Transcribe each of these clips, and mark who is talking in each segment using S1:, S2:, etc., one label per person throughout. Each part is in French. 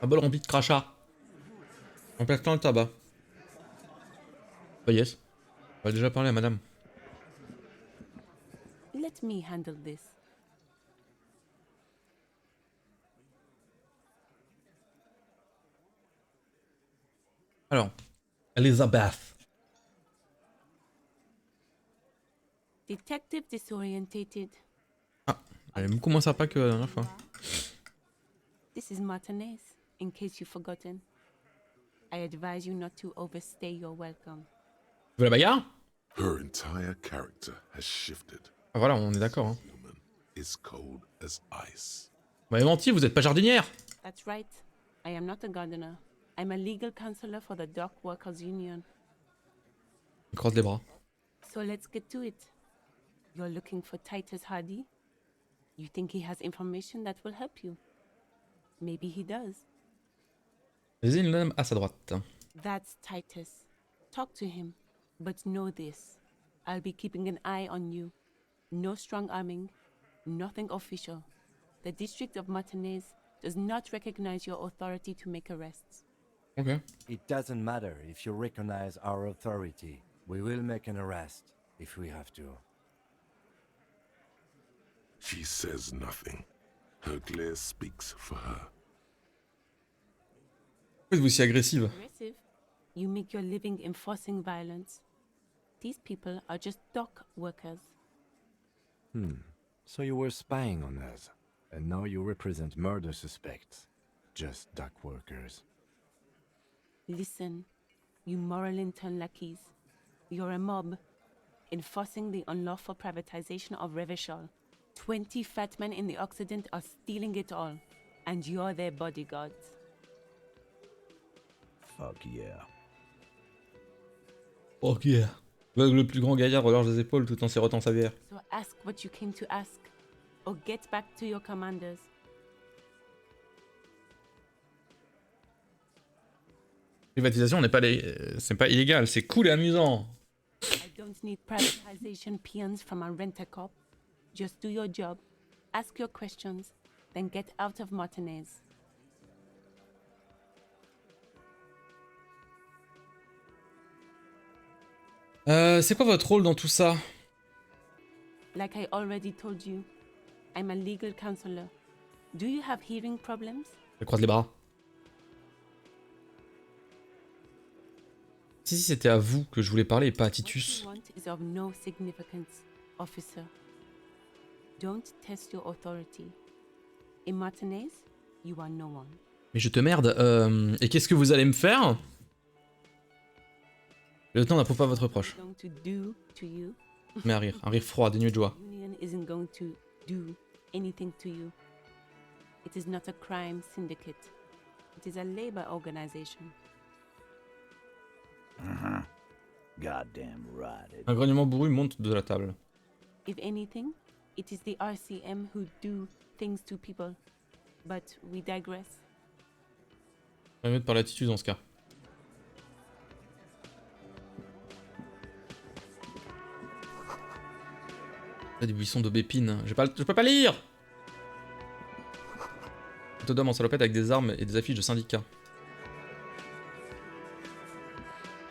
S1: Un bol rempli de crachats. Remplace-t le tabac. Oh yes. On va déjà parler à madame.
S2: Let me handle this.
S1: Alors, Elizabeth.
S2: Detective disorientated.
S1: Ah, elle est beaucoup moins sympa que la dernière fois.
S2: This is Martinez, in case you've forgotten. I advise you not to overstay your welcome.
S1: Tu veux la bagarre?
S3: Her entire character has shifted.
S1: Ah voilà, on est d'accord. Hein.
S3: Human is cold as ice.
S1: Vous m'avez menti, vous êtes pas jardinière.
S2: That's right. I am not a gardener. I'm a legal counselor for the Dock Workers Union.
S1: Il croise les bras.
S2: So let's get to it. You're looking for Titus Hardy? You think he has information that will help you? Maybe he does.
S1: Vas-y, une lame à sa droite.
S2: That's Titus. Talk to him. But know this. I'll be keeping an eye on you. No strong arming. Nothing official. The District of Martinez does not recognize your authority to make arrests.
S1: Ok.
S4: It doesn't matter if you recognize our authority. We will make an arrest if we have to.
S3: She says nothing. Her glare speaks for her.
S1: Pourquoi êtes-vous si agressive?
S2: Aggressive? You make your living enforcing violence. These people are just dock workers.
S4: So you were spying on us, and now you represent murder suspects. Just dock workers.
S2: Listen, you moral intern lackeys. You're a mob, enforcing the unlawful privatization of Revachol. 20 fat men in the Occident are stealing it all, and you're their bodyguards.
S4: Fuck yeah.
S1: Ok. Le plus grand gaillard relâche des épaules tout en sirotant sa bière.
S2: So ask what you came to ask, or get back to your commanders.
S1: Privatisation n'est pas, c'est pas illégal, c'est cool et amusant.
S2: I don't need privatization peons from a rent-a-cop. Just do your job, ask your questions, then get out of Martinez.
S1: C'est quoi votre rôle dans tout ça?
S2: Like I already told you, I'm a legal counselor. Do you have hearing problems?
S1: Elle croise les bras. Si c'était à vous que je voulais parler et pas à Titus.
S2: What you want is of no significance, officer. Don't test your authority. In Martinez, you are no one.
S1: Mais je te merde, et qu'est-ce que vous allez me faire? Le lieutenant n'approuve pas votre reproche.
S2: Going to do to you.
S1: Mais un rire froid, dénué de joie.
S2: Union isn't going to do anything to you. It is not a crime syndicate. It is a labor organization.
S4: Goddamn right.
S1: Un grognement bourru monte de la table.
S2: If anything, it is the RCM who do things to people. But we digress.
S1: On va mettre par l'attitude dans ce cas. Il y a des buissons d'aubépine. Je peux pas lire! Photo d'homme en salopette avec des armes et des affiches de syndicats.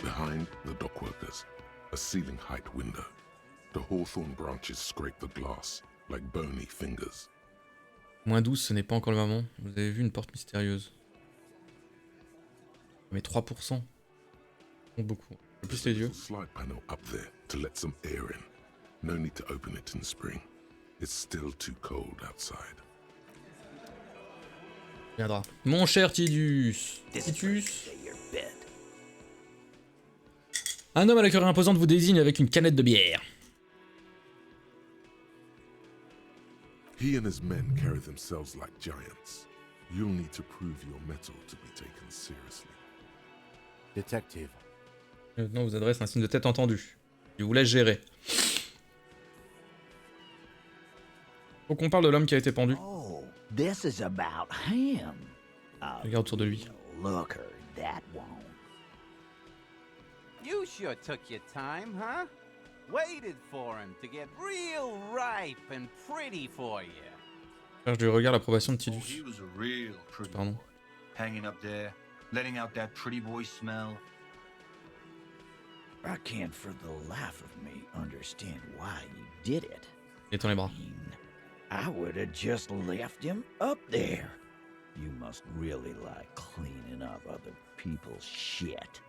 S3: Behind the dockworkers, a ceiling height window. The hawthorn branches scrape the glass like bony fingers.
S1: Moins 12, ce n'est pas encore le moment. Vous avez vu une porte mystérieuse. Mais 3%. C'est beaucoup. Plus les yeux.
S3: Slide panel up there to let some air in. No need to open it in spring. It's still too cold outside.
S1: Viendra. Mon cher Titus. Un homme à la carrure imposante vous désigne avec une canette de bière.
S3: He and his men carry themselves like giants. You'll need to prove your mettle to be taken seriously.
S4: Detective.
S1: Le lieutenant vous adresse un signe de tête entendu. Il vous laisse gérer. Faut qu'on parle de l'homme qui a été pendu.
S5: Oh, this is about him.
S1: Regarde autour de lui.
S5: Looker, that won't.
S6: You sure took your time, huh? Waited for him to get real ripe and pretty for you.
S1: Je lui regarde l'approbation de
S7: Oh,
S1: Tidus.
S7: he was a real pretty
S1: Pardon.
S7: boy. hanging up there, letting out that pretty boy smell.
S5: I can't for the life of me understand why you did it.
S1: Étends les bras.
S5: I would have just left him up there. You must really like cleaning up other people's shit.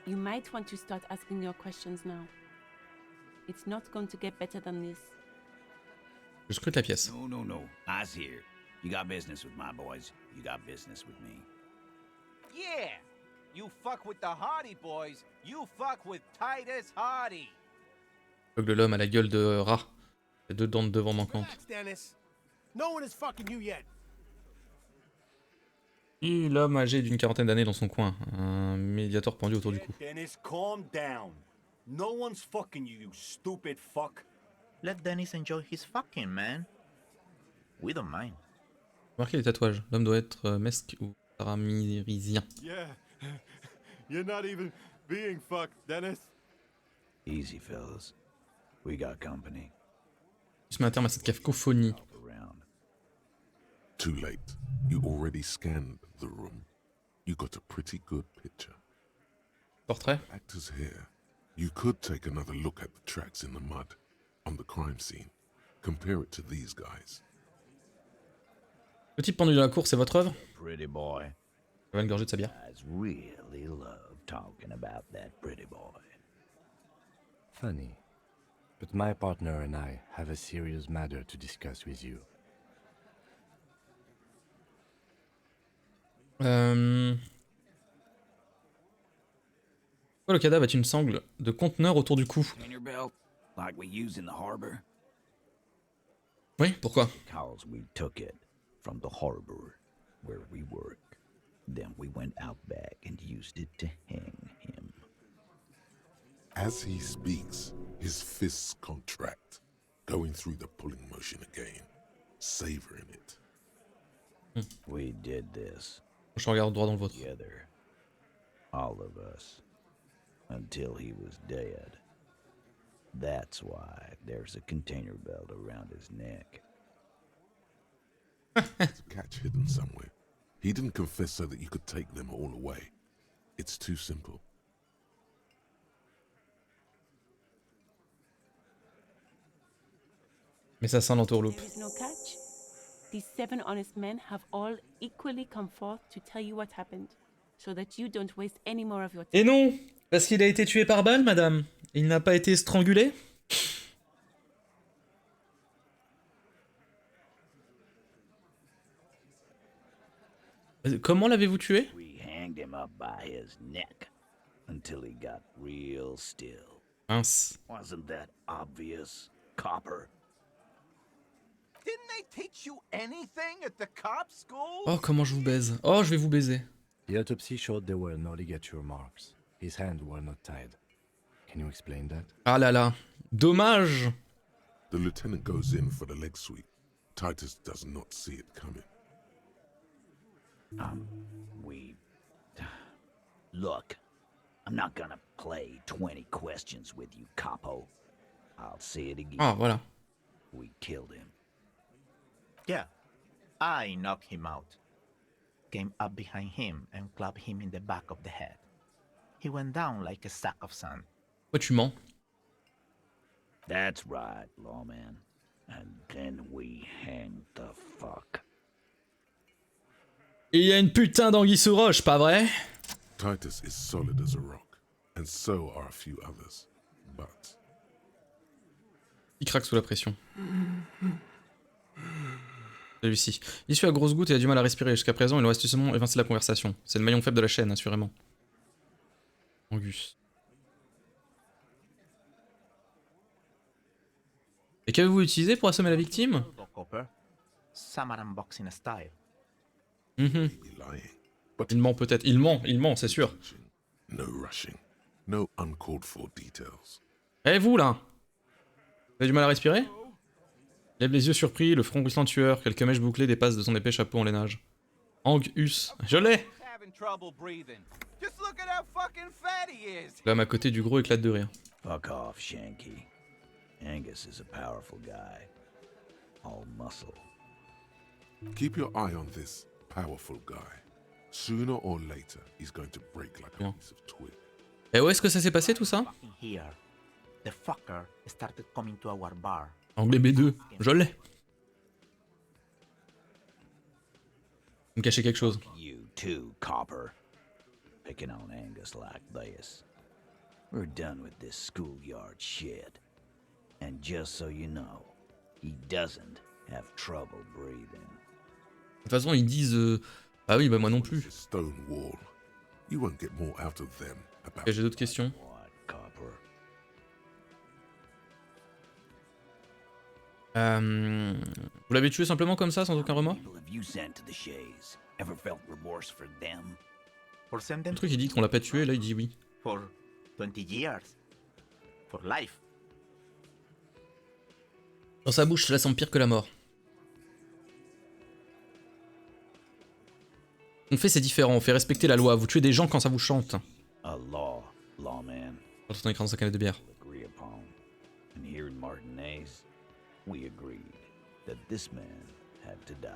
S2: You might want to start asking your questions now. It's not going to get better than this.
S1: Je scrute la pièce.
S5: No. I's here. You got business with my boys. You got business with me.
S6: Yeah! You fuck with the Hardy boys, you fuck with Titus Hardy!
S1: De l'homme à la gueule de rat. Les 2 dents de devant manquantes.
S8: Relax, Dennis. No one is fucking you yet.
S1: Et l'homme âgé d'une quarantaine d'années dans son coin. Un médiator pendu autour du cou.
S8: Dennis, calm down. No one's fucking you, you stupid fuck.
S9: Let Dennis enjoy his fucking, man. We don't mind.
S1: Remarquez les tatouages. L'homme doit être mesque ou paramirisien.
S8: Yeah. You're not even being fucked, Dennis.
S5: Easy, fellas. We got company.
S1: Il se met un terme à cette cacophonie.
S5: Around.
S3: Too late. You already scanned the room. You got a pretty good picture.
S1: Portrait.
S3: Actors here. You could take another look at the tracks in the mud on the crime scene. Compare it to these guys.
S1: Le type pendu dans la cour, c'est votre œuvre?
S5: Pretty boy.
S1: Il va une gorgée de sa bière.
S5: Guys really love talking about that pretty boy.
S4: Funny. But my partner and I have a serious matter to discuss with you.
S1: Pourquoi le cadavre a une sangle de conteneur autour du cou?
S5: Container belt, like we use in the harbor?
S1: Oui, pourquoi?
S5: Because we took it from the harbor where we work. Then we went out back and used it to hang him.
S3: As he speaks, his fists contract, going through the pulling motion again, savoring it.
S5: We did this
S1: Je regarde droit dans le vôtre.
S5: together. All of us. Until he was dead. That's why there's a container belt around his neck.
S3: It's a catch hidden somewhere. He didn't confess so that you could take them all away. It's too simple.
S1: Mais ça sent l'entourloupe.
S2: There is no catch. These 7 honest men have all equally come forth to tell you what happened, so that you don't waste any more of your time.
S1: Et non! Parce qu'il a été tué par balle, madame. Il n'a pas été strangulé? Comment l'avez-vous tué?
S5: We hanged him up by his neck until he got real still.
S1: Mince.
S5: Wasn't that obvious, copper?
S6: Didn't they teach you anything at the cop school?
S1: Oh, comment je vous baise. Oh, je vais vous baiser.
S4: The autopsy showed there were no ligature marks. His hands were not tied. Can you explain that?
S1: Ah là là. Dommage.
S3: The lieutenant goes in for the leg sweep. Titus does not see it coming.
S5: Look, I'm not gonna play 20 questions with you, capo. I'll say it again.
S1: Ah, voilà.
S5: We killed him.
S9: Yeah, I knocked him out. Came up behind him and clubbed him in the back of the head. He went down like a sack of sand.
S1: Pourquoi tu mens?
S5: That's right, lawman. And then we hanged the fuck.
S1: Il y a une putain d'anguille sous roche, pas vrai?
S3: Titus is solid as a rock, and so are a few others. But
S1: Il craque sous la pression. Celui-ci. Il suit à grosses gouttes et a du mal à respirer. Jusqu'à présent, il nous reste seulement évincer la conversation. C'est le maillon faible de la chaîne, assurément. Angus. Et qu'avez-vous utilisé pour assommer la victime?
S9: Copper, Samaran boxing style.
S1: Mhm.
S3: be lying. But
S1: Il ment peut-être. Il ment, c'est sûr.
S3: no rushing, no uncalled for details.
S1: Eh vous là? Vous avez du mal à respirer? Lève les yeux surpris, le front ruisselant tueur, quelques mèches bouclées dépassent de son épais chapeau en lainage. Angus. Je l'ai!
S6: Having trouble breathing. Just look at how fucking fat he is.
S1: L'homme à côté du gros éclate de rire.
S5: Fuck off, Shanky. Angus is a powerful guy. All muscle.
S3: Keep your eye on this powerful guy. Sooner or later, he's going to break like a
S1: Yeah.
S3: piece of twig.
S1: Et où est-ce que ça s'est passé tout ça?
S9: Fucking here. The fucker started coming to our bar.
S1: Anglais B2, je l'ai. Vous me cachez quelque chose.
S5: You too, copper. Picking on Angus like this. We're done with this schoolyard shit. And just so you know, he doesn't have trouble breathing.
S1: De toute façon, ils disent... Ah oui, bah moi non plus.
S3: It's a stone wall. You won't get more out of them about
S1: Ok, j'ai d'autres questions.
S5: What, copper?
S1: Vous l'avez tué simplement comme ça, sans aucun remords?
S5: People have you sent to the Shays? Ever felt remorse for them?
S9: For send
S1: Le
S9: them
S1: truc, il dit qu'on l'a pas tué, là, il dit oui.
S9: for 20 years. For life.
S1: Dans sa bouche, cela semble pire que la mort. On fait, c'est différent, on fait respecter la loi. Vous tuez des gens quand ça vous chante.
S5: A lawman,
S1: Quand on écran dans sa canette de bière.
S5: will agree upon. And here in Martinez, we agreed that this man had to die.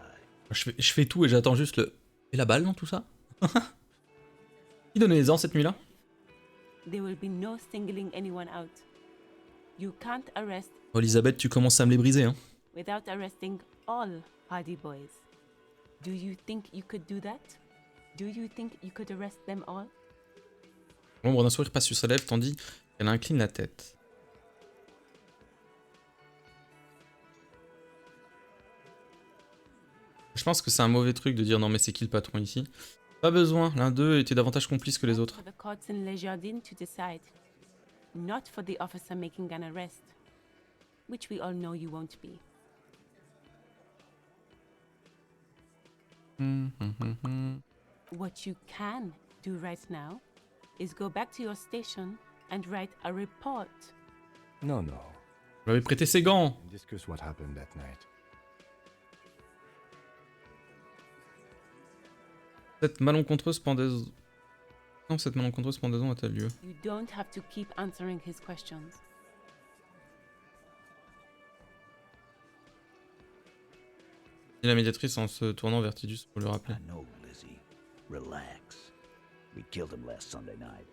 S1: Je fais tout et j'attends juste le... Et la balle dans tout ça? Qui donnait les ans cette nuit-là?
S2: There will be no singling anyone out. You can't arrest
S1: Oh, Elisabeth, tu commences à me les briser, hein.
S2: without arresting all Hardy boys. Do you think you could do that? Do you think you could arrest them all?
S1: L'ombre d'un sourire passe sur sa lèvre tandis qu'elle incline la tête. Je pense que c'est un mauvais truc de dire non mais c'est qui le patron ici. Pas besoin, l'un d'eux était davantage complice que les autres.
S2: For the courts in Les Jardins to decide, not for the officer making an arrest, which we all know you won't be. What you can do right now is go back to your station and write a report.
S4: No, no.
S1: Vous m'avez prêté ses gants.
S4: Discuss what happened that night.
S1: Cette malencontreuse pendaison... Non, cette malencontreuse pendaison a-t-elle lieu?
S2: You don't have to keep answering his questions.
S1: Dit la médiatrice en se tournant vers Tidus pour lui rappeler.
S5: I know, Lizzie. Relax. We killed him last Sunday night.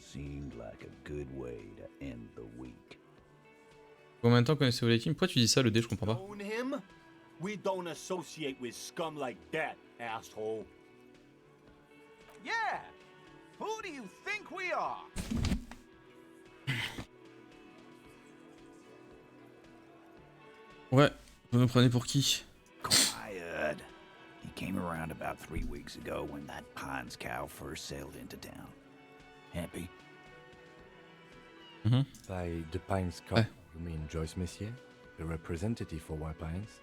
S5: Seemed like a good way to end the week.
S1: Combien de temps connaissez-vous l'équipe? Pourquoi tu dis ça, le dé, je comprends pas.
S8: Own him? We don't associate with scum like that, asshole.
S6: Yeah! Who do you think we are?
S1: Ouais, vous me prenez pour qui?
S5: Quiet. He came around about 3 weeks ago when that Pines cow first sailed into town. Happy?
S4: By the Pines Cup,
S1: Ouais.
S4: you mean Joyce Messier, the representative for White Pines?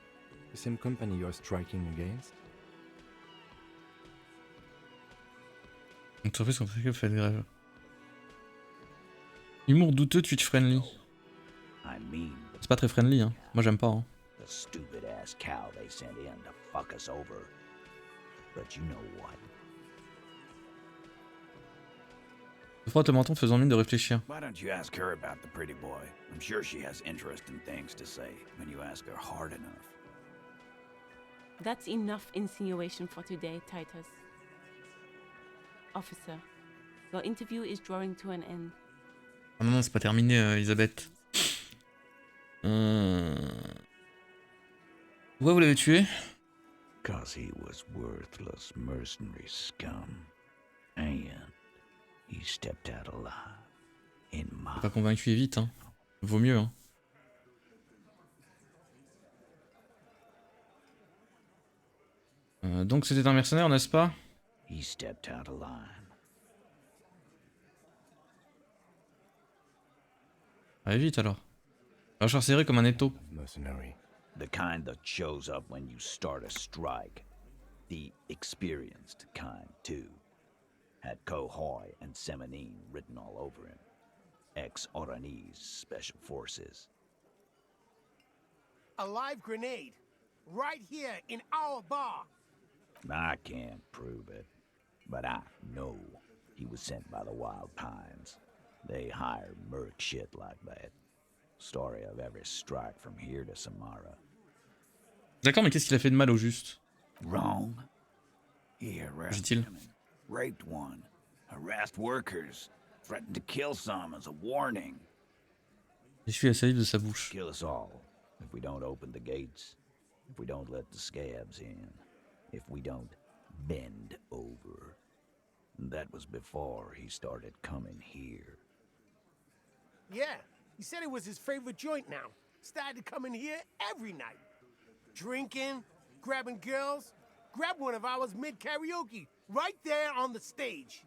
S4: The same company you're striking against?
S1: Une surprise qu'on fait que fait grève. Humour douteux, tweet friendly.
S5: I mean,
S1: C'est pas très friendly, hein. Moi j'aime pas, hein.
S5: the stupid ass cow they sent in to fuck us over. But you know what?
S1: Je frotte le menton faisant mine de réfléchir.
S5: Why don't you ask her about the pretty boy? I'm sure she has interesting things to say when you ask her hard enough.
S2: That's enough insinuation for today, Titus. Officer, your interview is drawing to an end.
S1: Ah non, non, c'est pas terminé, Elisabeth. Pourquoi vous l'avez tué?
S5: 'Cause he was worthless mercenary scum. And he stepped out alive in my...
S1: Pas convaincu et vite, hein. Vaut mieux, hein. Donc c'était un mercenaire, n'est-ce pas?
S5: He stepped out of line.
S1: Allez vite alors. Mâchoire serrée comme un étau.
S4: Mercenary.
S5: The kind that shows up when you start a strike. The experienced kind, too. Had Kohoy and Semenine written all over him. Ex-Oranese Special Forces.
S10: A live grenade. Right here in our bar.
S5: I can't prove it, but I know he was sent by the Wild Pines. They hire merc shit like that. Story of every strike from here to Samara.
S1: D'accord, mais qu'est-ce qu'il a fait de mal au juste?
S5: Wrong? He harassed
S1: Dit-il.
S5: women, raped one, harassed workers, threatened to kill some as a warning.
S1: Essuie la salive de sa bouche.
S5: Kill us all if we don't open the gates, if we don't let the scabs in, if we don't bend over. And that was before he started coming here.
S10: Yeah, he said it was his favorite joint now. Started coming here every night. Drinking, grabbing girls. Grab one of ours mid-karaoke, right there on the stage.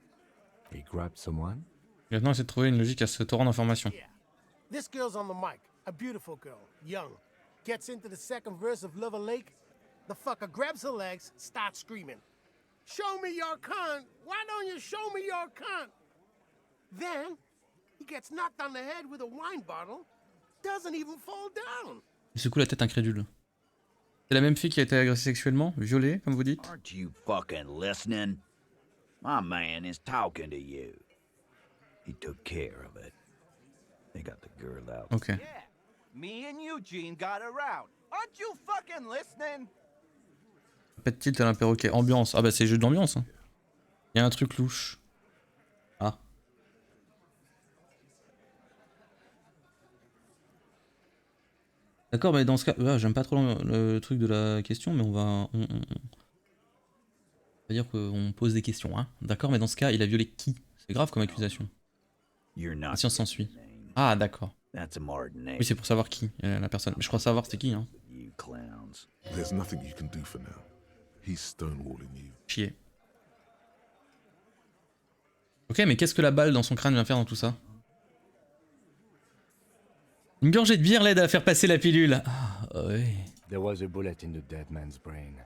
S4: He grabbed someone?
S1: Maintenant, essaie de trouver une logique à ce torrent d'informations.
S10: Yeah. This girl's on the mic, a beautiful girl, young. Gets into the second verse of Lover Lake. The fucker grabs her legs, starts screaming. Show me your cunt! Why don't you show me your cunt? Then, he gets knocked on the head with a wine bottle. Doesn't even fall down.
S1: Il secoue la tête incrédule. C'est la même fille qui a été agressée sexuellement, violée, comme vous dites.
S5: Aren't you fucking listening? My man is talking to you. He took care of it. They got the girl out.
S1: Ok.
S6: Yeah, me and Eugene got her out. Aren't you fucking listening?
S1: Pas de tilt à un perroquet. Ambiance. Ah bah c'est jeu d'ambiance. Hein. Il y a un truc louche. Ah. D'accord, mais dans ce cas... Ah, j'aime pas trop le truc de la question, mais on va... On va dire qu'on pose des questions. Hein. D'accord, mais dans ce cas, il a violé qui? C'est grave comme accusation.
S5: You're
S1: Si on s'ensuit. Ah, d'accord.
S5: That's a modern name.
S1: Oui, c'est pour savoir qui, la personne. Mais je crois savoir c'était qui. Hein.
S5: You clowns.
S3: There's nothing you can do for now. He's stonewalling you.
S1: Chier. Ok, mais qu'est-ce que la balle dans son crâne vient faire dans tout ça? Une gorgée de bière l'aide à faire passer la pilule. Ah, oui.
S4: There was a bullet in the dead man's brain.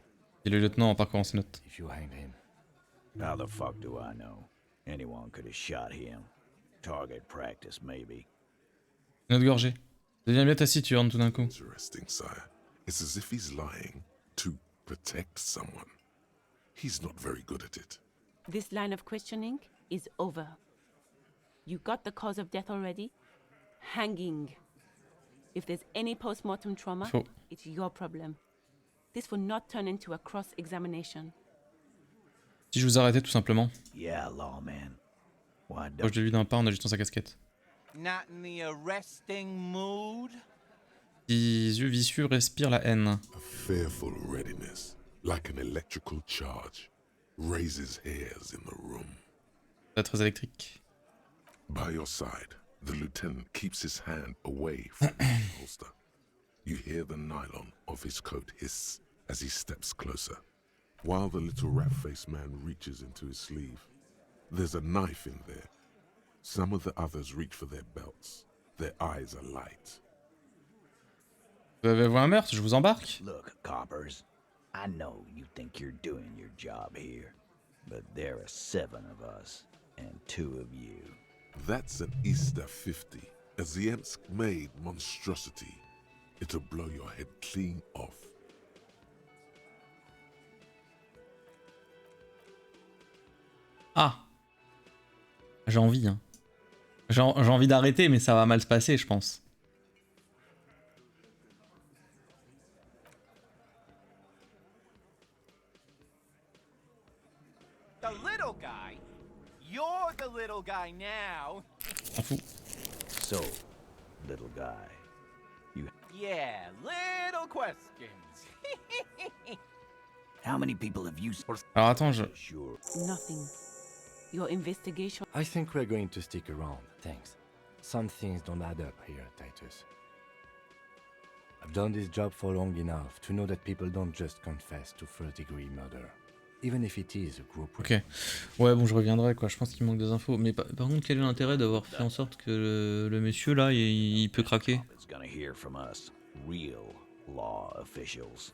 S1: Et le lieutenant en parcourant ses notes.
S4: If you hanged him.
S5: How the fuck do I know? Anyone could have shot him. Target practice, maybe.
S1: Une autre gorgée. Deviens bien taciturne tout d'un coup.
S3: Interesting, sire. It's as if he's lying to protect someone. He's not very good at it.
S2: This line of questioning is over. You got the cause of death already? Hanging. If there's any post-mortem trauma,
S1: Faux.
S2: it's your problem. This will not turn into a cross-examination.
S1: Si je vous arrêtais tout simplement.
S5: Yeah, lawman. Why
S1: Proche
S5: don't
S1: de lui d'un pas en agitant sa casquette.
S6: Not in the arresting mood?
S1: Ses yeux vicieux respirent la haine.
S3: A fearful readiness, like an electrical charge, raises hairs in the room.
S1: Pas très électrique.
S3: By your side, the lieutenant keeps his hand away from his holster. You hear the nylon of his coat hiss as he steps closer, while the little rat-faced man reaches into his sleeve. There's a knife in there. Some of the others reach for their belts. Their eyes are light.
S1: Vous avez vu un meurtre, je vous embarque.
S5: Look, coppers. I know you think you're doing your job here, but there are 7 of us and 2 of you.
S3: That's an Easter 50, a Ziemsk-made monstrosity. It'll blow your head clean off.
S1: Ah. J'ai envie, hein. J'ai envie d'arrêter, mais ça va mal se passer, je pense.
S6: The little guy? You're the little guy now.
S1: M'en fous.
S5: So, little guy,
S6: Yeah, little questions.
S5: how many people have you...
S1: Alors attends, je...
S5: Sure.
S2: Nothing. Your investigation.
S4: I think we're going to stick around, thanks. Some things don't add up here, Titus. I've done this job for long enough to know that people don't just confess to first-degree murder, even if it is a group.
S1: Ok. Ouais, bon, je reviendrai, quoi. Je pense qu'il manque des infos. Mais par contre, quel est l'intérêt d'avoir fait en sorte que le monsieur, là, il peut craquer?
S5: It's gonna hear from us, real law officials.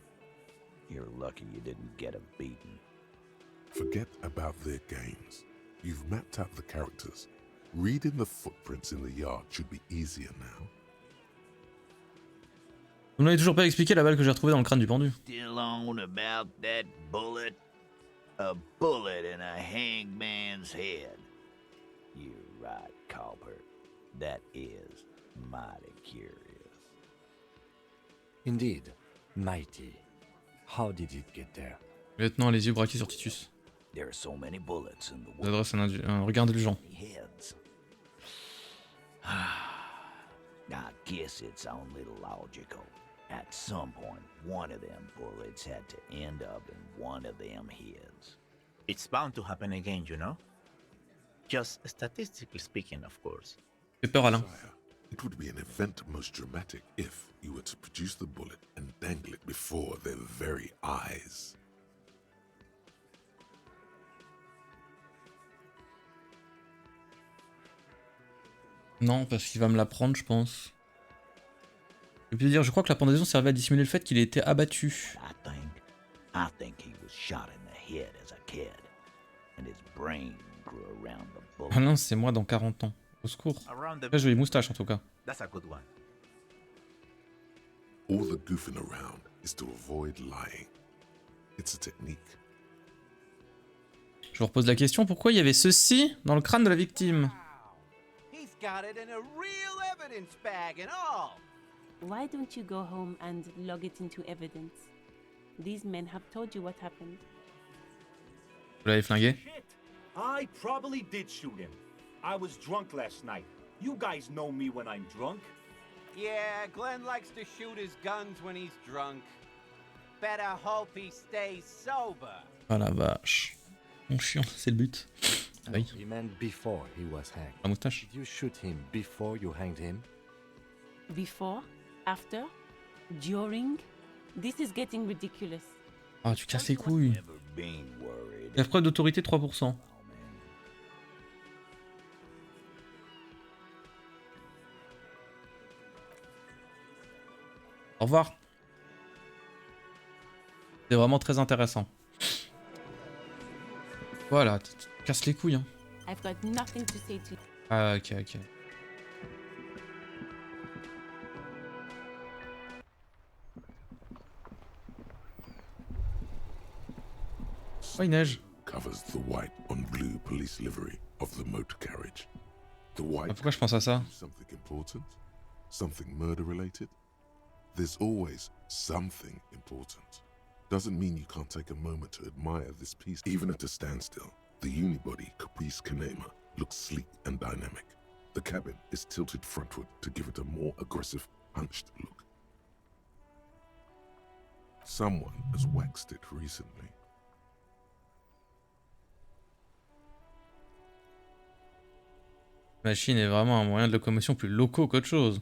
S5: You're lucky you didn't get a beating.
S3: Forget about their games. You've mapped out the characters. Reading the footprints in the yard should be easier now.
S1: Vous m'avez toujours pas expliqué la balle que j'ai retrouvée dans le crâne du pendu.
S5: Still on about that bullet? A bullet in a hangman's head. You're right, Copper. That is mighty curious.
S4: Indeed, mighty. How did it get there?
S1: Le lieutenant a les yeux braqués sur Titus.
S5: There are so many bullets in the
S1: Ça adresse un regard indulgent.
S5: heads. I guess it's only logical. At some point, one of them bullets had to end up in one of them heads.
S9: It's bound to happen again, you know? Just statistically speaking, of course.
S1: Fais peur, Alain.
S3: Sire, it would be an event most dramatic if you were to produce the bullet and dangle it before their very eyes.
S1: Non, parce qu'il va me la prendre, je pense. Je peux dire, je crois que la pendaison servait à dissimuler le fait qu'il ait été abattu.
S5: I think he was shot in the head as a kid, and his brain grew around the bullet.
S1: Ah non, c'est moi dans 40 ans. Au secours.
S9: Around the...
S1: Là, jolie moustache en tout cas.
S9: That's a good one.
S3: All the goofing around is to avoid lying. It's a technique.
S1: Je vous repose la question, pourquoi il y avait ceci dans le crâne de la victime?
S6: He's got it in a real evidence bag and all.
S2: Why don't you go home and log it into evidence? These men have told you what happened.
S1: Vous l'avez flingué?
S8: Shit! I probably did shoot him. I was drunk last night. You guys know me when I'm drunk.
S6: Yeah, Glenn likes to shoot his guns when he's drunk. Better hope he stays sober.
S1: Ah la vache. Mon chien, c'est le but. Ah oui,
S4: He meant before he was hanged.
S1: la moustache.
S4: Did you shoot him before you hanged him?
S2: Before? After? During? This is getting ridiculous.
S1: Ah, tu casses les couilles.
S5: Never been worried.
S1: La preuve d'autorité 3%. Au revoir. C'est vraiment très intéressant. Voilà, tu casses les couilles. Hein.
S2: I've got nothing to say to you.
S1: Ah, ok, ok. Oh, il neige.
S3: Covers the white on blue police livery of the motor carriage. The white.
S1: Ah, pourquoi je pense à ça?
S3: Something important? Something murder related? There's always something important. Doesn't mean you can't take a moment to admire this piece. Even at a standstill, the unibody Caprice Kanema looks sleek and dynamic. The cabin is tilted frontward to give it a more aggressive, hunched look. Someone has waxed it recently.
S1: La machine est vraiment un moyen de locomotion plus loco qu'autre chose.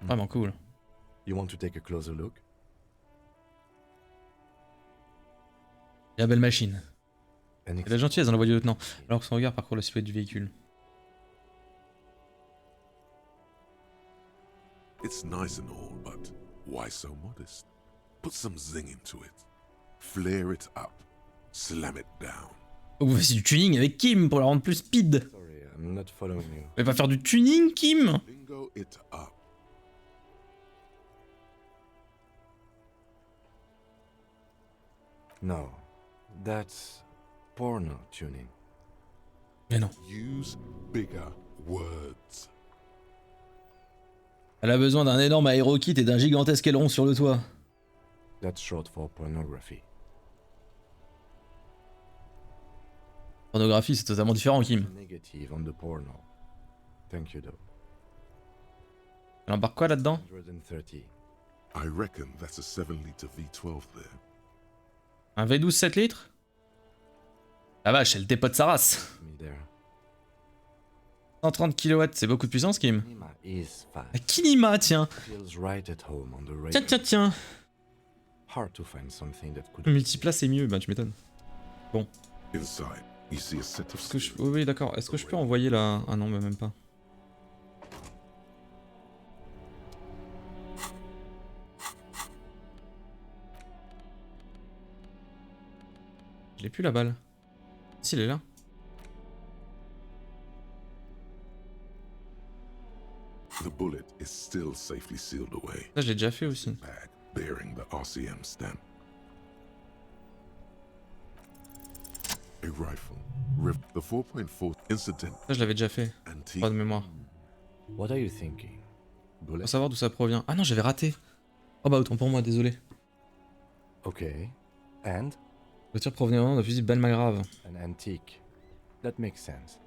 S1: Vraiment cool.
S4: You want to take a closer look?
S1: La belle machine.
S4: An
S1: Et la gentillesse dans la voix du lieutenant, alors que son regard parcourt la silhouette du véhicule.
S3: It's nice and all, but why so modest? Put some zing into it. Flare it up. Slam it down.
S1: Oh, voici du tuning avec Kim pour la rendre plus speed.
S4: Sorry, I'm not following you.
S1: Mais pas faire du tuning, Kim?
S3: Bingo it up.
S4: No, that's porno tuning.
S1: Mais non.
S3: Use bigger words.
S1: Elle a besoin d'un énorme aérokit et d'un gigantesque aileron sur le toit.
S4: That's short for pornography.
S1: Pornographie, c'est totalement différent, Kim.
S4: Negative on the porno. Thank you, though.
S1: Elle embarque quoi là-dedans?
S4: 130.
S3: I reckon that's a 7-liter V12 there.
S1: Un V12 7 litres? La vache, elle dépote sa race.
S4: Me there.
S1: 130 kW, c'est beaucoup de puissance, Kim.
S4: Nima is fast.
S1: La Kinima, tiens.
S4: Feels right at home on the radio.
S1: Tiens, tiens, tiens.
S4: Hard to find something that could.
S1: Le multiplace, c'est mieux, bah tu m'étonnes. Bon.
S3: Inside, you see a set of
S1: Est-ce que je...
S3: stairs.
S1: Oui, oui, d'accord. Est-ce que je peux envoyer la... Ah non, mais même pas. Je l'ai plus la balle. Si, elle est là.
S3: The bullet is still safely sealed away.
S1: Ça, je l'ai déjà fait aussi.
S3: Bag bearing the RCM stamp. A rifle. The 4.4 incident.
S1: Ça, je l'avais déjà fait.
S3: Antique.
S1: Pas de mémoire.
S4: What are you thinking? Bullet?
S1: Faut savoir d'où ça provient. Ah non, j'avais raté. Oh bah autant pour moi, désolé.
S4: Okay. And?
S1: Voiture provenant de fusil Belmagrave.
S4: An antique. That makes sense.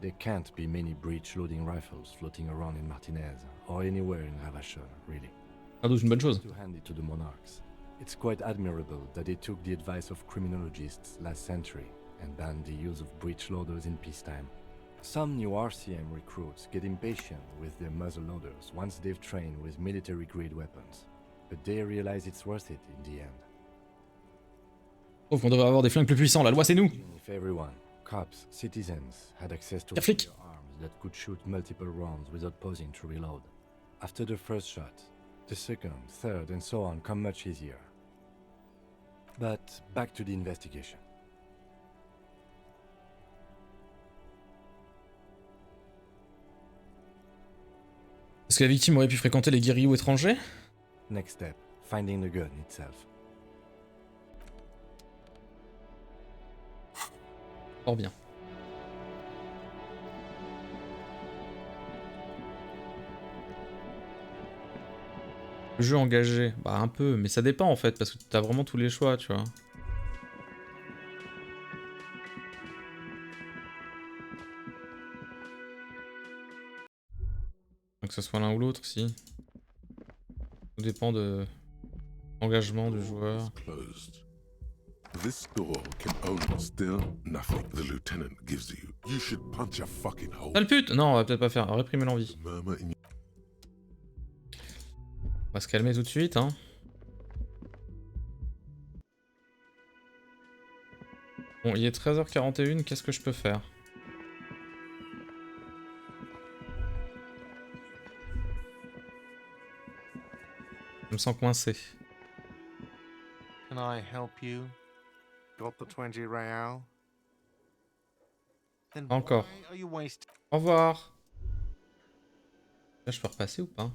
S4: There can't be many breech loading rifles floating around in Martinez or anywhere in Revachol, really.
S1: Ah, donc c'est une bonne chose.
S4: To hand it to the monarchs. It's quite admirable that they took the advice of criminologists last century and banned the use of breech loaders in peacetime. Some new RCM recruits get impatient with their muzzle loaders once they've trained with military-grade weapons, but they realize it's worth it in the end.
S1: Sauf qu'on devrait avoir des flingues plus puissants, la loi c'est nous.
S4: If everyone, cops, citizens, had access to
S1: Flic.
S4: arms that could shoot multiple rounds without pausing to reload. After the first shot, the second, third, and so on come much easier. But back to the investigation.
S1: Est-ce que la victime aurait pu fréquenter les guerrilleros étrangers?
S4: Next step, finding the gun itself.
S1: Fort bien. Le jeu engagé, bah un peu, mais ça dépend en fait, parce que t'as vraiment tous les choix, tu vois. Que ce soit l'un ou l'autre, si. Tout dépend de l'engagement du joueur.
S3: This door can open still nothing the lieutenant gives you. You should punch a fucking hole.
S1: Sale pute! Non, on va peut-être pas faire. Réprimer l'envie.
S3: Murmur in
S1: On va se calmer tout de suite, hein. Bon, il est 13h41, qu'est-ce que je peux faire? Je me sens coincé.
S11: Can I help you? Got the 20 real? Then
S1: Encore.
S11: why are you wasting?
S1: Au revoir. Là, je peux repasser ou pas?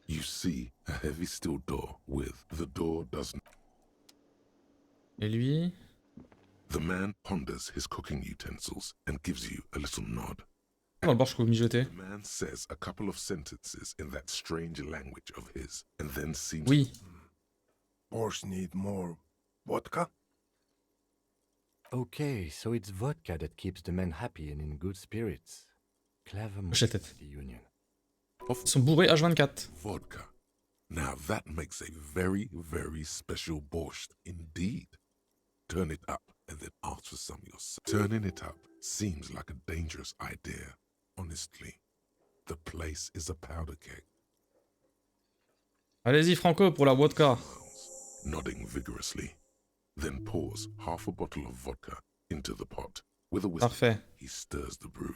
S3: You see a heavy steel door with the door doesn't.
S1: Et lui?
S3: The man ponders his cooking utensils and gives you a little nod.
S1: Dans le bord, je peux mijoter.
S3: The man says a couple of sentences in that strange language of his and then seems.
S1: Oui.
S11: Borscht need more vodka?
S4: Okay, so it's vodka that keeps the men happy and in good spirits. Clever move
S1: Hoche la tête.
S4: by the Union.
S1: Ils sont bourrés H24.
S3: Vodka. Now that makes a very, very special borscht indeed. Turn it up and then ask for some yourself. Turning it up seems like a dangerous idea. Honestly, the place is a powder keg.
S1: Allez-y, Franco, pour la vodka.
S3: Nodding vigorously, then pours half a bottle of vodka into the pot. With a whistle,
S1: Parfait.
S3: he stirs the brew.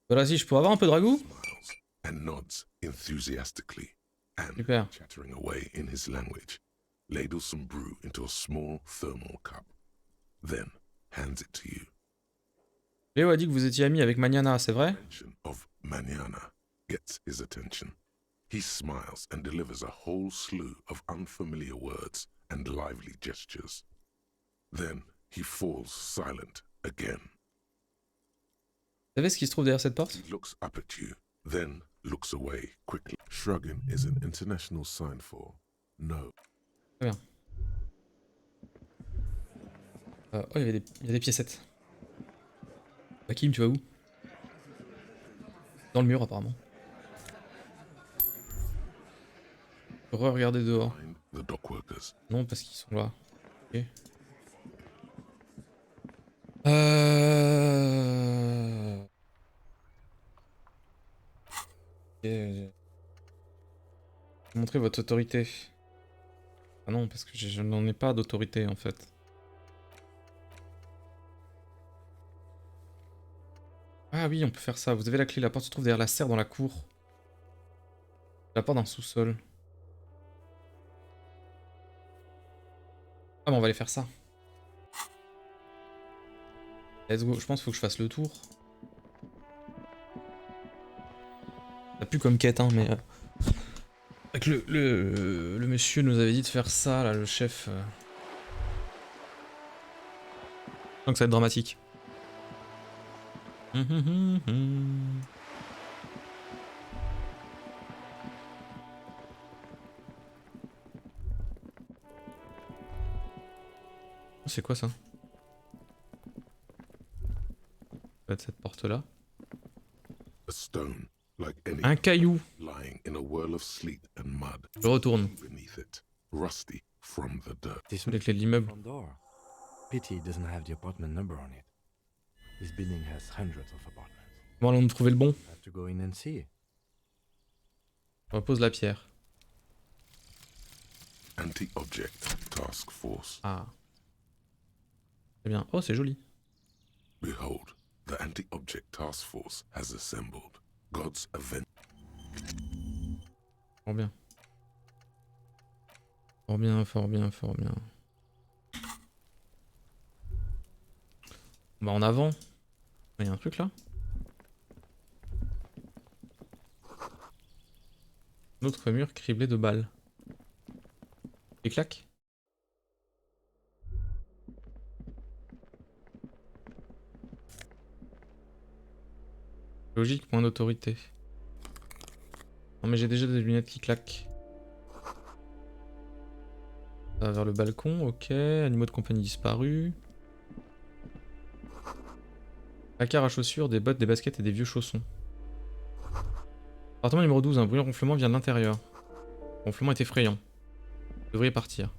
S1: Vas-y, je peux avoir un peu de ragoût?
S3: Smiles and nods enthusiastically, and
S1: Super.
S3: chattering away in his language, ladles some brew into a small thermal cup, then hands it to you.
S1: Léo a dit que vous étiez ami avec Magnana, c'est vrai?
S3: Mention of Manana gets his attention. He smiles and delivers a whole slew of unfamiliar words and lively gestures. Then he falls silent again.
S1: Vous savez ce qui se trouve derrière cette porte?
S3: He looks up at you, then looks away quickly. Shrugging is an international sign for no.
S1: Très bien. Oh, il y a des piécettes. Hakim, tu vas où? Dans le mur, apparemment. Regardez dehors.
S3: Find the dockworkers.
S1: Non, parce qu'ils sont là. Ok. Ok. Montrez votre autorité. Ah non, parce que je n'en ai pas d'autorité en fait. Ah oui, on peut faire ça. Vous avez la clé, la porte se trouve derrière la serre dans la cour. La porte d'un sous-sol. Ah mais on va aller faire ça. Let's go, je pense qu'il faut que je fasse le tour. Ça pue comme quête, hein, mais... Avec le monsieur nous avait dit de faire ça, là, le chef... Donc ça va être dramatique. c'est quoi ça? Ça va être cette porte là.
S3: A stone, like any
S1: Un caillou.
S3: lying in a whirl of sleet and mud.
S1: Je retourne.
S3: Beneath it, rusty from the dirt.
S4: This
S1: Les clés de l'immeuble.
S4: front door. Pity it doesn't have the apartment number on it. This building has hundreds of apartments.
S1: Bon, allons trouver le bon.
S4: I have to go in and see.
S1: On repose la pierre.
S3: Anti-object task force.
S1: Ah. C'est bien. Oh, c'est joli.
S3: Behold, the anti-object task force has assembled. God's event.
S1: Fort bien. Fort bien, fort bien, fort bien. Bah en avant. Il y a un truc là. Un autre mur criblé de balles. Et clac. Logique, point d'autorité. Non mais j'ai déjà des lunettes qui claquent. Ça va vers le balcon, ok. Animaux de compagnie disparus. Placard à chaussures, des bottes, des baskets et des vieux chaussons. Appartement numéro 12, un bruyant ronflement vient de l'intérieur. Le ronflement est effrayant. Vous devriez partir.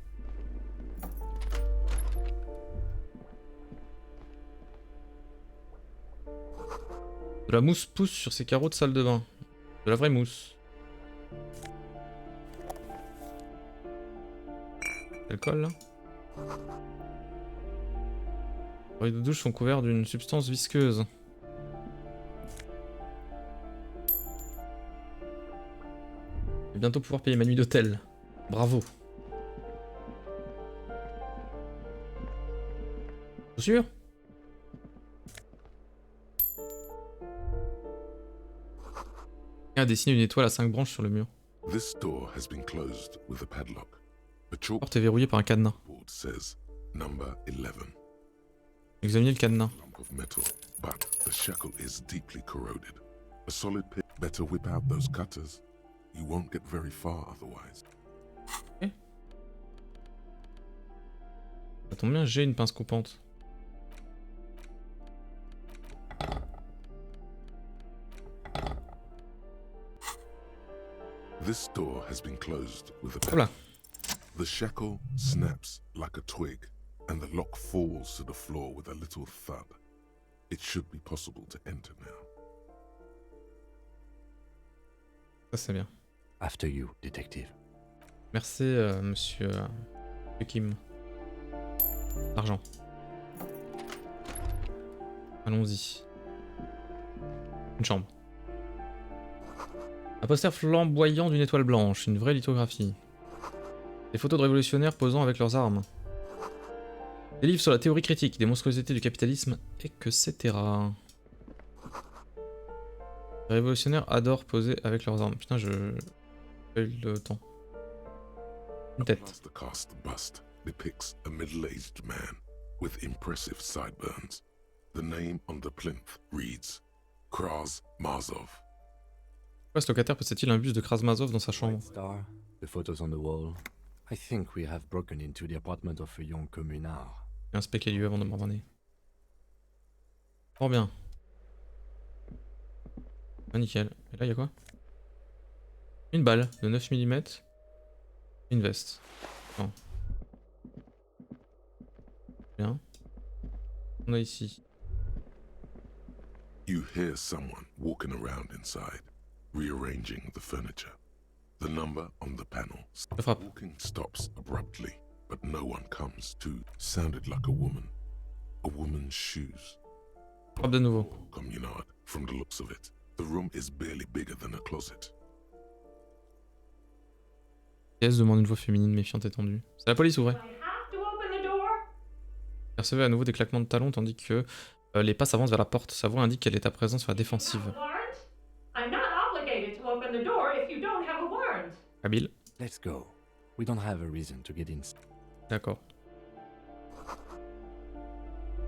S1: De la mousse pousse sur ces carreaux de salle de bain. De la vraie mousse. Elle colle là. Les rideaux de douche sont couverts d'une substance visqueuse. Je vais bientôt pouvoir payer ma nuit d'hôtel. Bravo. Chaussures ? Il a dessiné une étoile à 5 branches sur le mur.
S3: This door has been closed with a padlock. A
S1: La
S3: chalkboard
S1: porte est verrouillée par un cadenas.
S3: says number 11.
S1: Examinez le cadenas.
S3: Lump of metal, but the shackle is deeply corroded. A solid pit. Better whip out those cutters. You won't get very far otherwise.
S1: Ça tombe bien, j'ai une pince coupante.
S3: This door has been closed with a
S1: Voilà.
S3: padlock. The shackle snaps like a twig, and the lock falls to the floor with a little thud. It should be possible to enter now.
S1: Ça c'est bien.
S4: After you, detective.
S1: Merci monsieur Kim. Argent. Allons-y. Une chambre. Un poster flamboyant d'une étoile blanche, une vraie lithographie. Des photos de révolutionnaires posant avec leurs armes. Des livres sur la théorie critique, des monstruosités du capitalisme, etc. Les révolutionnaires adorent poser avec leurs armes. Putain, je... pas eu le temps. Une tête.
S3: The cast bust depicts a middle-aged man with impressive sideburns. The name on the plinth reads Kraz Mazov.
S1: Pourquoi ce locataire possède-t-il un buste de Krasmazov dans sa chambre?
S4: Star, the photos on the wall. I think we have broken into the apartment of a young communard.
S1: Inspecter les lieux avant de m'abandonner. Fort bien. Ah, nickel. Et là, il y a quoi? Une balle de 9 mm. Une veste. Non. Bien. On a ici.
S3: You hear someone walking around inside, rearranging the furniture. The number on the panel.
S1: Je frappe.
S3: Walking stops abruptly, but no one comes to. Sounded like a woman. A woman's shoes.
S1: Frappe de nouveau.
S3: Communard, from the looks of it. The room is barely bigger than a closet.
S1: Pièce demande une voix féminine méfiante et tendue. C'est la police, ouvrez. Percevez à nouveau des claquements de talons tandis que les pas s'avancent vers la porte. Sa voix indique qu'elle est à présent sur la défensive. Habile.
S4: Let's go. We don't have a reason to get in.
S1: D'accord.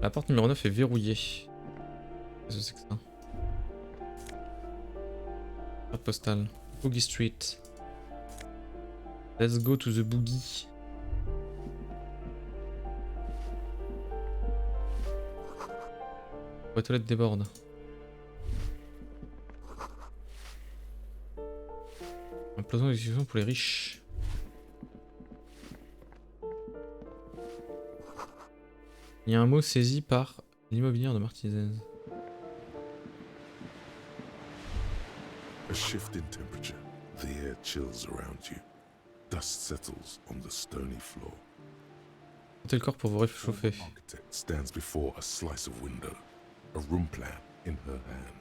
S1: La porte numéro 9 est verrouillée. Qu'est-ce que c'est que ça? Carte postale. Boogie Street. Let's go to the boogie. Les toilettes débordent. Un plateau d'exécution pour les riches. Il y a un mot saisi par l'immobilière de Martinez.
S3: A shift in temperature. The air chills around you. Dust settles on the stony floor.
S1: Sentez le corps pour vous réchauffer.
S3: The architect stands before a slice of window, a room plan in her hand.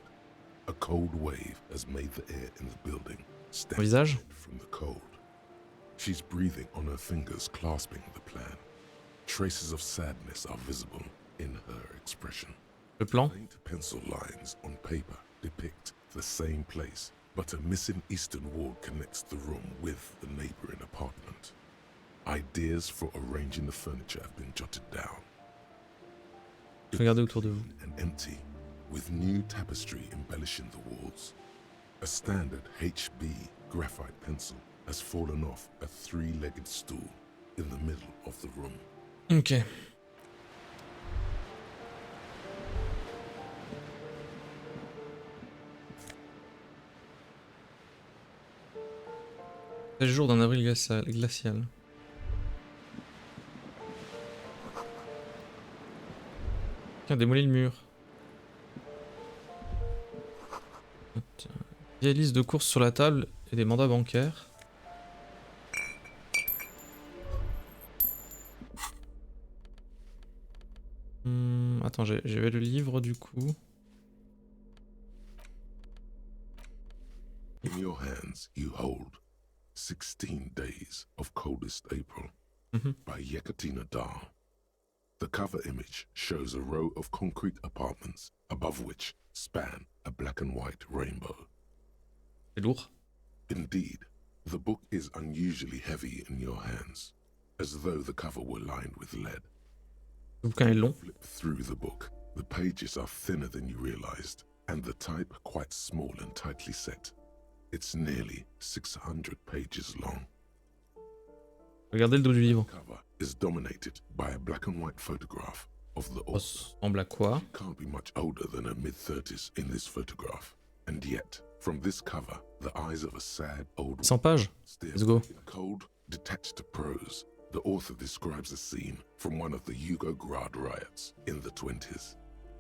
S3: A cold wave has made the air in the building stand
S1: Visage.
S3: from the cold. She's breathing on her fingers, clasping the plan. Traces of sadness are visible in her expression.
S1: Le plan.
S3: Faint pencil lines on paper depict the same place, but a missing eastern wall connects the room with the neighboring apartment. Ideas for arranging the furniture have been jotted down.
S1: Regardez autour de vous.
S3: And empty, with new tapestry embellishing the walls. A standard HB graphite pencil has fallen off a three-legged stool in the middle of the room.
S1: Ok. C'est le jour d'un avril glacial. Tiens, démolit le mur. Tiens. Vieille liste de courses sur la table et des mandats bancaires. Attends, j'avais le livre du coup.
S3: In your hands you hold 16 Days of Coldest April by Yekaterina Dahl. The cover image shows a row of concrete apartments above which span a black and white rainbow.
S1: C'est lourd.
S3: Indeed, the book is unusually heavy in your hands, as though the cover were lined with lead.
S1: Le bouquin est long.
S3: Flip through the book. The pages are thinner than you realized, and the type quite small and tightly set. It's nearly 600 pages long.
S1: Regardez le dos du livre.
S3: The cover is dominated by a black and white photograph of the author.
S1: Ressemble à quoi?
S3: She can't be much older than her mid-30s in this photograph, and yet, from this cover, the eyes of a sad old
S1: 100 pages. Let's go.
S3: in cold, detached prose. The author describes a scene from one of the Yugoslavia riots in the 20s.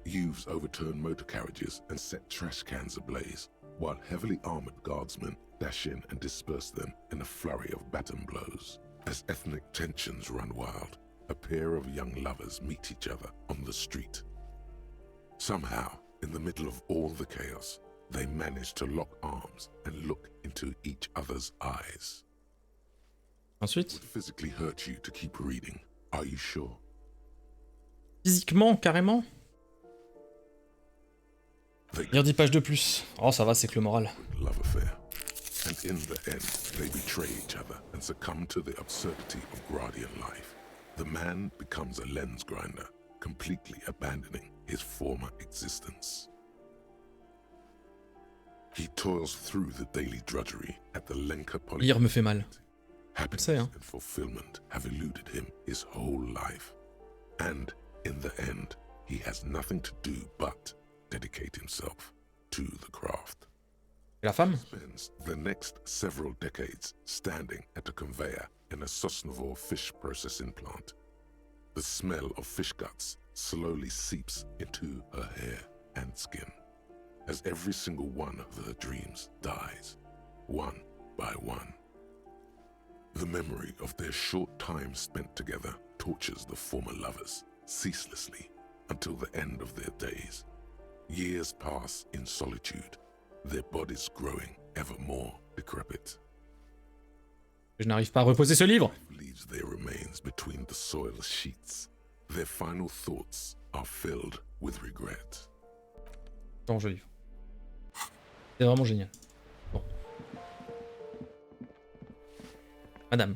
S3: Youths overturned motor carriages and set trash cans ablaze, while heavily armored guardsmen dash in and disperse them in a flurry of baton blows. As ethnic tensions run wild, a pair of young lovers meet each other on the street. Somehow, in the middle of all the chaos, they manage to lock arms and look into each other's eyes.
S1: Ensuite.
S3: It would physically hurt you to keep reading. Are you sure?
S1: Physiquement, carrément. Lire 10 pages de plus. Oh, ça va, c'est que le moral.
S3: Love affair. And in the end, they betray each other and succumb to the absurdity of Gradian life. The man becomes a lens grinder, completely abandoning his former existence. He toils through the daily drudgery at the Lenka poly.
S1: Lire me fait mal.
S3: Happiness and fulfillment have eluded him his whole life. And in the end, he has nothing to do but dedicate himself to the craft.
S1: Et la femme?
S3: He spends the next several decades standing at a conveyor in a Sosnovo fish processing plant. The smell of fish guts slowly seeps into her hair and skin, as every single one of her dreams dies, one by one. The memory of their short time spent together tortures the former lovers ceaselessly until the end of their days. Years pass in solitude, their bodies growing ever more decrepit.
S1: Je n'arrive pas à reposer ce livre.
S3: Leaves their remains between the soil sheets. Their final thoughts are filled with regret.
S1: Attends, je livre. C'est vraiment génial. Bon. Madame.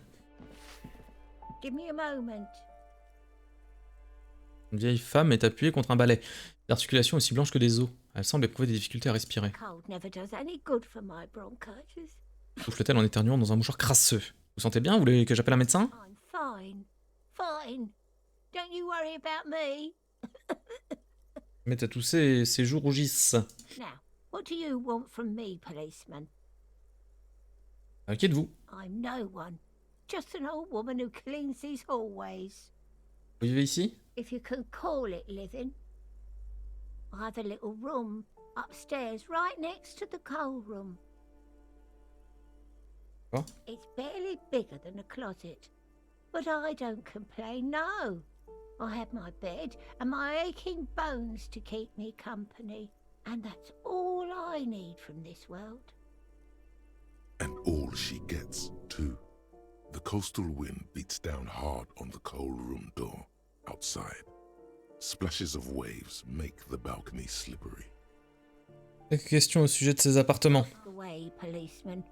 S12: Give me a moment.
S1: Une vieille femme est appuyée contre un balai. L'articulation est aussi blanche que des os. Elle semble éprouver des difficultés à respirer.
S12: Cold never does any good for my bronchitis.
S1: Souffle-t-elle en éternuant dans un mouchoir crasseux. Vous sentez bien? Vous voulez que j'appelle un médecin?
S12: I'm fine. Fine. Don't you worry about me.
S1: Mais à tous ses joues rougissent.
S12: Now, what do you want from me, policeman?
S1: Qui êtes-vous?
S12: I'm no one. Just an old woman who cleans these hallways.
S1: Vous vivez ici?
S12: If you can call it living. I have a little room upstairs right next to the coal room.
S1: Quoi?
S12: It's barely bigger than a closet. But I don't complain, no. I have my bed and my aching bones to keep me company. And that's all I need from this world.
S3: And all she gets, too. The coastal wind beats down hard on the coal room door outside. Splashes of waves make the balcony slippery.
S1: Quelques questions au sujet de ces appartements.
S12: The way, policeman.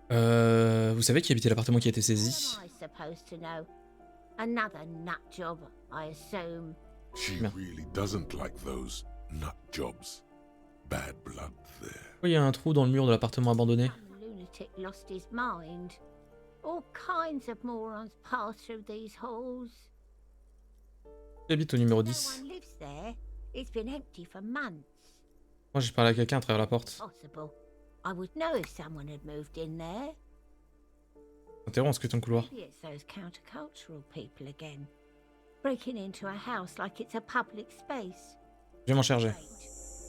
S1: Vous savez qui habitait l'appartement qui a été saisi?
S12: What am I supposed to know? Another nut job, I assume.
S3: She really doesn't like those nut jobs. Bad blood there.
S1: Pourquoi il y a un trou dans le mur de l'appartement abandonné?
S12: Some lunatic lost his mind. All kinds of morons pass through these halls.
S1: Qui habite au numéro
S12: No
S1: 10?
S12: one lives there. It's been empty for months.
S1: Moi j'ai parlé à quelqu'un à travers la porte.
S12: Possible. I would know if someone had moved in there.
S1: Interromps, scrutant le couloir.
S12: Maybe it's those countercultural people again. Breaking into a house like it's a public space.
S1: Je vais m'en charger.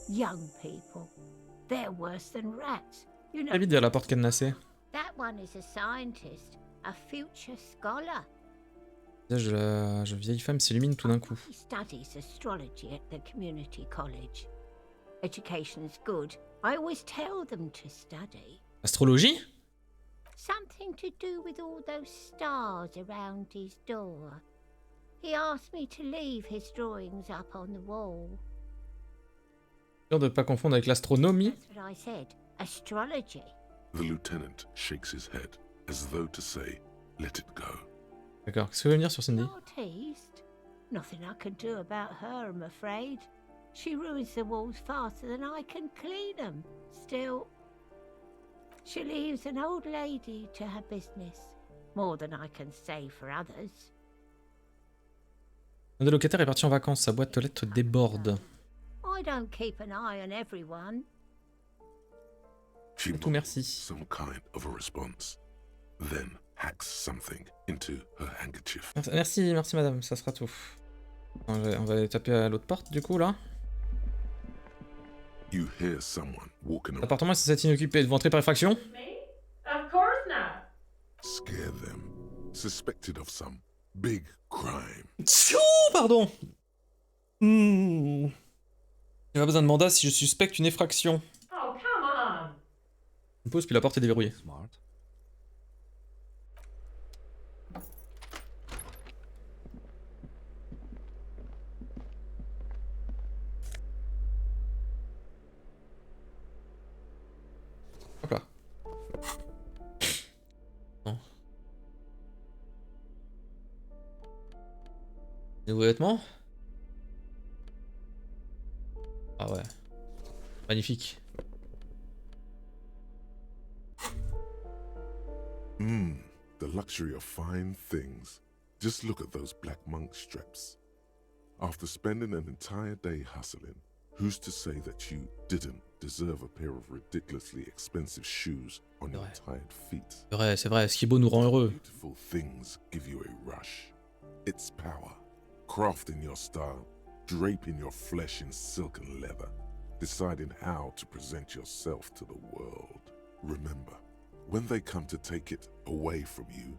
S12: Young people. They're worse than rats. You
S1: Qui
S12: know,
S1: habite derrière la porte cadenassée?
S12: that one is a scientist, a future scholar.
S1: Le visage de la vieille femme s'illumine tout d'un coup.
S12: He studies astrology at the community college. Education's good. I always tell them to study.
S1: Astrologie?
S12: Something to do with all those stars around his door. He asked me to leave his drawings up on the wall.
S1: Sûr de ne pas confondre avec l'astronomie.
S12: That's what I said. Astrology.
S3: The lieutenant shakes his head, as though to say, let it go.
S1: D'accord, qu'est-ce que vous voulez venir sur Cindy?
S12: Artiste? Nothing I can do about her, I'm afraid. She ruins the walls faster than I can clean them. Still, she leaves an old lady to her business. More than I can say for others.
S1: Un des locataires est parti en vacances, sa boîte aux lettres déborde.
S12: I don't keep an eye on everyone.
S3: She
S1: Tout merci.
S3: mumbles some kind of a response, then hacks something into her handkerchief.
S1: Merci, merci madame, ça sera tout. On va aller taper à l'autre porte du coup là.
S3: You hear someone walking around.
S1: L'appartement est censé être inoccupé, devant entrer par effraction?
S13: Of course not.
S3: Scare them. Suspected of some big crime.
S1: Tchou, pardon. J'ai pas besoin de mandat si je suspecte une effraction.
S13: Oh, come on.
S1: Je me pose puis la porte est déverrouillée.
S4: Smart.
S1: Hop là. Non. Nouveaux vêtements? Ah ouais. Magnifique.
S3: The luxury of fine things. Just look at those black monk straps. After spending an entire day hustling, who's to say that you didn't deserve a pair of ridiculously expensive shoes on your tired feet?
S1: C'est vrai, ce qui est beau nous rend heureux.
S3: Beautiful things give you a rush. It's power. Crafting your style, draping your flesh in silken leather, deciding how to present yourself to the world. Remember, when they come to take it away from you,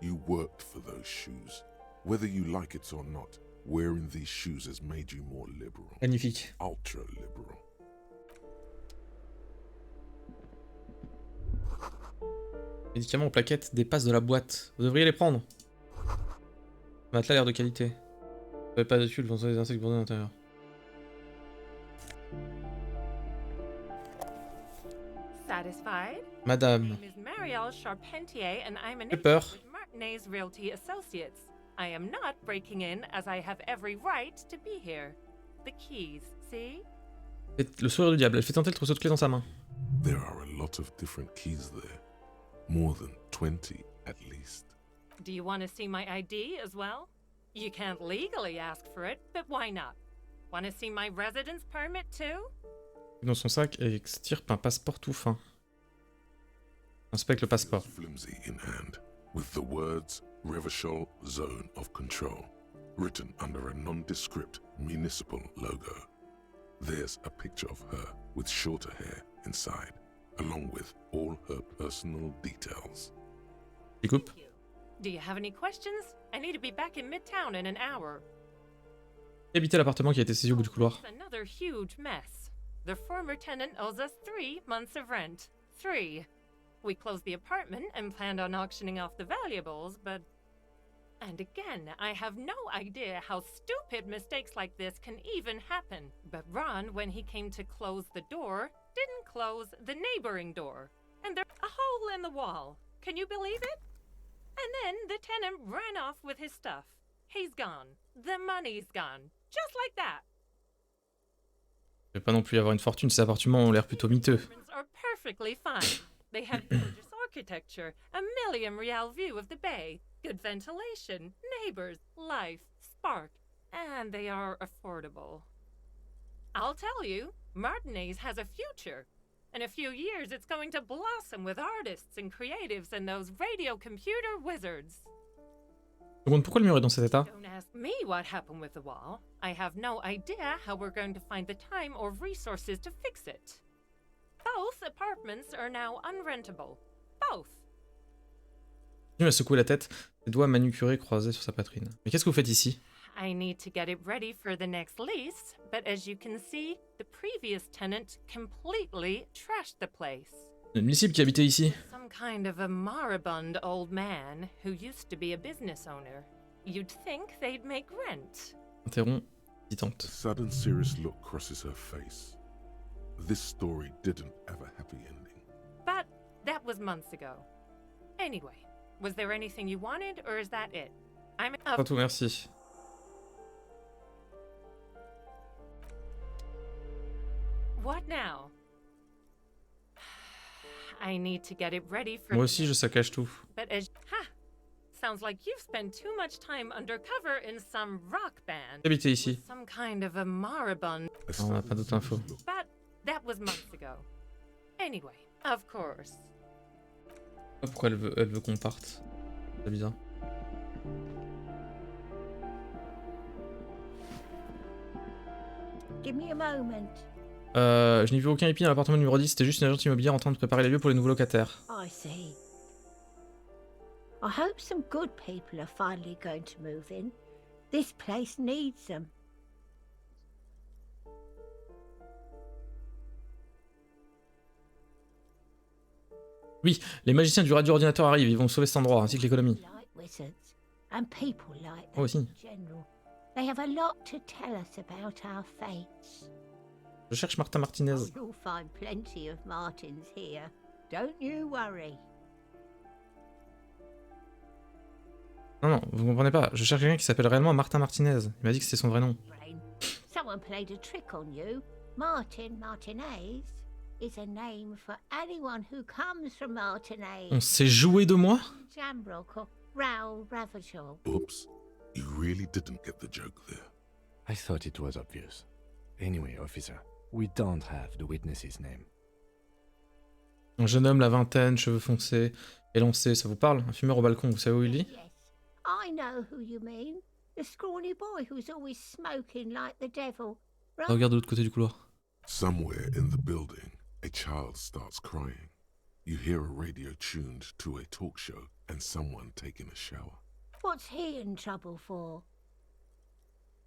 S3: you worked for those shoes. Whether you like it or not, wearing these shoes has made you more liberal.
S1: Magnifique.
S3: Ultra liberal.
S1: Médicaments aux plaquettes dépassent de la boîte. Vous devriez les prendre. Matelas a l'air de qualité. Vous n'avez pas de tulle, vous avez des insectes bordés à l'intérieur.
S13: Satisfied?
S1: Madame.
S13: My name is Marielle Charpentier, and I'm an
S1: J'ai peur.
S13: with Martinez Realty Associates. I am not breaking in, as I have every right to be here. The keys, see?
S1: Le sourire du diable, elle fait tenter le trousseau de clés dans sa main.
S3: There are a lot of different keys there. More than 20 at least.
S13: Do you want to see my ID as well? You can't legally ask for it, but why not? Want to see my residence permit too?
S1: Dans son sac et extirpe un passeport tout fin. Inspecte le passeport.
S3: Flimsy in hand, with the words Revachol Zone of Control written under a nondescript municipal logo. There's a picture of her with shorter hair inside, along with all her personal details.
S1: Il coupe.
S13: Do you have any questions? I need to be back in Midtown in an hour.
S1: Habiter l'appartement qui a été saisi au bout du couloir.
S13: It's another huge mess. The former tenant owes us 3 months of rent. 3. We closed the apartment and planned on auctioning off the valuables, but... And again, I have no idea how stupid mistakes like this can even happen. But Ron, when he came to close the door, didn't close the neighboring door. And there's a hole in the wall. Can you believe it? And then the tenant ran off with his stuff. He's gone. The money's gone. Just like that.
S1: Je vais pas non plus avoir une fortune, ces appartements ont l'air plutôt miteux.
S13: Are perfectly fine. They have gorgeous architecture, a million-real view of the bay, good ventilation, neighbors, life, spark, and they are affordable. I'll tell you, Martinez has a future. In a few years, it's going to blossom with artists and creatives and those radio computer wizards.
S1: Seconde, pourquoi le mur est dans cet état?
S13: Don't ask me what happened with the wall. I have no idea how we're going to find the time or resources to fix it. Both apartments are now unrentable. Both.
S1: Il a secoué la tête, ses doigts manucurés croisés sur sa poitrine. Mais qu'est-ce que vous faites ici?
S13: I need to get it ready for the next lease, but as you can see, the previous tenant completely trashed the place.
S1: Le municipal qui habitait ici.
S13: Some kind of a moribund old man who used to be a business owner. You'd think they'd make rent.
S1: Interrompt, hésitante.
S3: A sudden serious look crosses her face. This story didn't have a happy ending.
S13: But that was months ago. Anyway, was there anything you wanted, or is that it? I'm...
S1: Pas tout, merci.
S13: What now? I need to get it ready for...
S1: Moi aussi, je saccage tout.
S13: But as... Ha! Sounds like you've spent too much time undercover in some rock band.
S1: Habitez ici.
S13: Some kind of a moribund...
S1: Non, on n'a pas d'autres infos.
S13: But that was months ago. Anyway, of course.
S1: Pourquoi elle veut qu'on parte? C'est bizarre.
S12: Give me a moment.
S1: Je n'y vis aucun hippie dans l'appartement numéro 10, c'était juste une agence immobilière en train de préparer les lieux pour les nouveaux locataires.
S12: I see. I hope some good people are finally going to move in. This place needs them.
S1: Oui, les magiciens du radio-ordinateur arrivent, ils vont sauver cet endroit, ainsi que l'économie.
S12: Like wizards, and people like
S1: Oh,
S12: them
S1: aussi.
S12: in general. They have a lot to tell us about our fates.
S1: Je cherche Martin Martinez.
S12: Oh, you'll find plenty of Martins here. Don't you worry.
S1: Non, non, vous comprenez pas, je cherche quelqu'un qui s'appelle réellement Martin Martinez. Il m'a dit que c'était son vrai nom.
S12: Brain. Someone played a trick on you. Martin Martinez is a name for anyone who comes from Martinez.
S1: On s'est joué de moi?
S12: Jambrock or Raoul Revachol.
S3: Oops, you really didn't get the joke there.
S4: I thought it was obvious. Anyway, officer, we don't have the witness's name.
S1: Un jeune homme, la vingtaine, cheveux foncés, élancé, ça vous parle? Un fumeur au balcon, vous savez où il vit?
S12: Yes, I know who you mean. The scrawny boy who's always smoking like the devil. Right?
S1: Regarde de l'autre côté du couloir.
S3: Somewhere in the building, a child starts crying. You hear a radio tuned to a talk show and someone taking a shower.
S12: What's he in trouble for?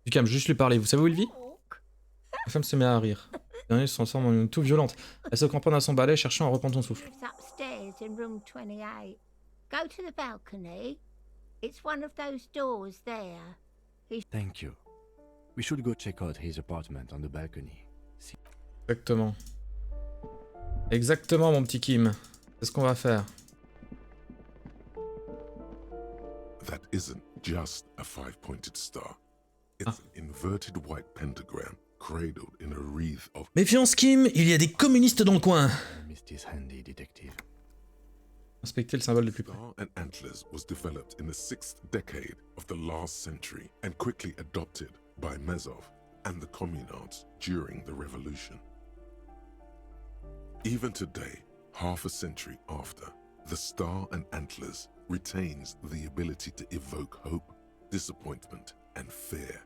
S1: Du calme, juste lui parler, vous savez où il vit? La femme se met à rire. Le dernier se transforme en une toux violente. Elle se cramponne à son balai, cherchant à reprendre son souffle.
S12: It's upstairs in room 28. Go to the balcony. It's one of those doors there.
S4: Thank you. We should go check out his apartment on the balcony.
S1: Exactement. Exactement, mon petit Kim. C'est ce qu'on va faire.
S3: That isn't just a five-pointed star. It's an inverted white pentagram cradled in a wreath of...
S1: Méfiance, Kim, il y a des communistes dans le coin.
S4: I missed his handy, detective.
S1: Inspectez le symbole de plus près.
S3: Star and antlers was developed in the 6th decade of the last century and quickly adopted by Mezov and the communards during the revolution. Even today, half a century after, the star and antlers retains the ability to evoke hope, disappointment, and fear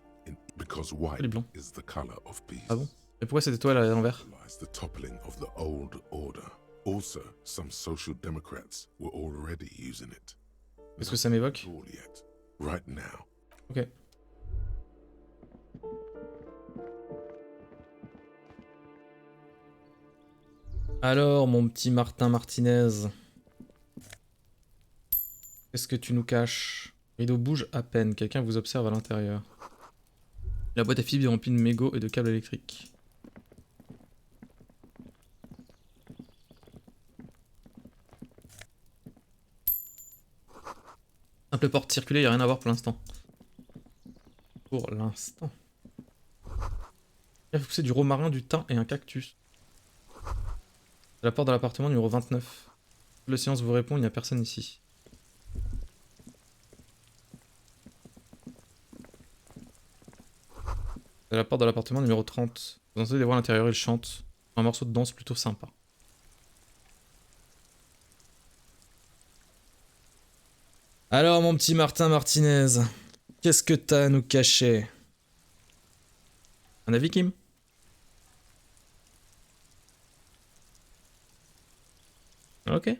S3: because white is the color of peace.
S1: Ah bon? Et pourquoi cette étoile à l'envers?
S3: The toppling of the old order. Also, some social democrats were already using it.
S1: Qu'est-ce que ça m'évoque?
S3: Right now.
S1: Ok. Alors, mon petit Martin Martinez. Qu'est-ce que tu nous caches? Rideau bouge à peine, quelqu'un vous observe à l'intérieur. La boîte à fibres est remplie de mégots et de câbles électriques. Simple porte circulaire, il n'y a rien à voir pour l'instant. Pour l'instant. Il faut pousser du romarin, du thym et un cactus. C'est la porte de l'appartement numéro 29. Le silence vous répond, il n'y a personne ici. C'est la porte de l'appartement numéro 30. Vous entendez des voix à l'intérieur, il chante. Un morceau de danse plutôt sympa. Alors mon petit Martin Martinez, qu'est-ce que t'as à nous cacher? Un avis, Kim? Ok.